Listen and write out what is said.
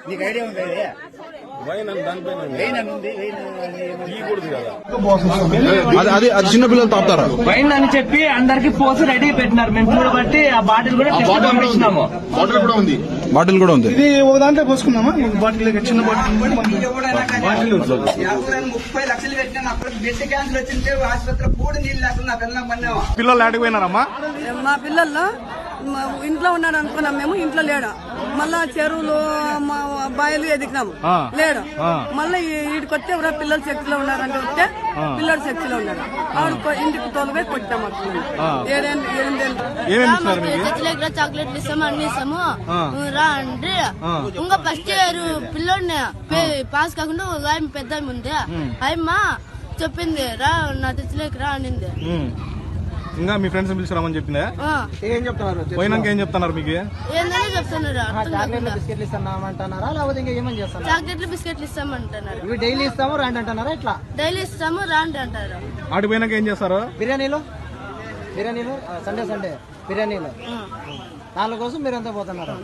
నీకు ఐడియా ఉంది అది చిన్న పిల్లలు తాపుతారా? వైన్ అని చెప్పి అందరికి పోసి రెడీ పెట్టినారు. మేము చూడబట్టి ఆ బాటిల్ కూడా పంపించినాము. బాటిల్ కూడా ఉంది. ఇది ఒక దాంట్లో పోసుకున్నామా? బాటిల్ చిన్న బాటిల్ 30 లక్షలు పెట్టినా బ్లడ్ క్యాన్సర్ వచ్చింటే ఆసుపత్రి కూడా నీళ్ళు లేకుండా పిల్లలు పడినాము. పిల్లలు ఆడిపోయినారమ్మా? మా పిల్లల్లో ఇంట్లో ఉన్నాడు అనుకున్నాం. మేము ఇంట్లో లేడు. మళ్ళా చెరువులు మా బాయిలు ఎదిగినాము, లేడు. మళ్ళీ వీడికి వస్తే ఎవరో పిల్లలు శక్తిలో ఉన్నారంటే వస్తే పిల్లలు శక్తిలో ఉన్నారు. ఆవిడ ఇంటికి తోలుగా కొట్టాము. చాక్లెట్లు ఇస్తాము, అన్ని ఇస్తాము, రా అంటే ఇంకా ఫస్ట్ ఇయర్ పిల్లోడిని పాస్ కాకుండా ఒక ఆయన పెద్ద ఉంది. ఆయమ్మ చెప్పింది రా నా తెచ్చలేక రా అనింది. ఇంకా మీ ఫ్రెండ్స్ పిలిచిరామని చెప్పిందా? ఏం చెప్తున్నారు? పోయినాక ఏం చెప్తున్నారు మీకు? ఏందని చెప్తున్నారు? చాక్లెట్లు బిస్కెట్లు ఇస్తామంటున్నారా లేకపోతే ఇంకా ఏమని చేస్తారు? చాక్లెట్లు బిస్కెట్లు ఇస్తామంటున్నారు. ఇవి డైలీ ఇస్తాము రాండి అంటున్నారా? ఇట్లా డైలీ ఇస్తాము రాండి అంటారు. ఆడిపోయినాక ఏం చేస్తారు? బిర్యానీలు సండే బిర్యానీలు దానికోసం మీరు అంతా పోతున్నారు.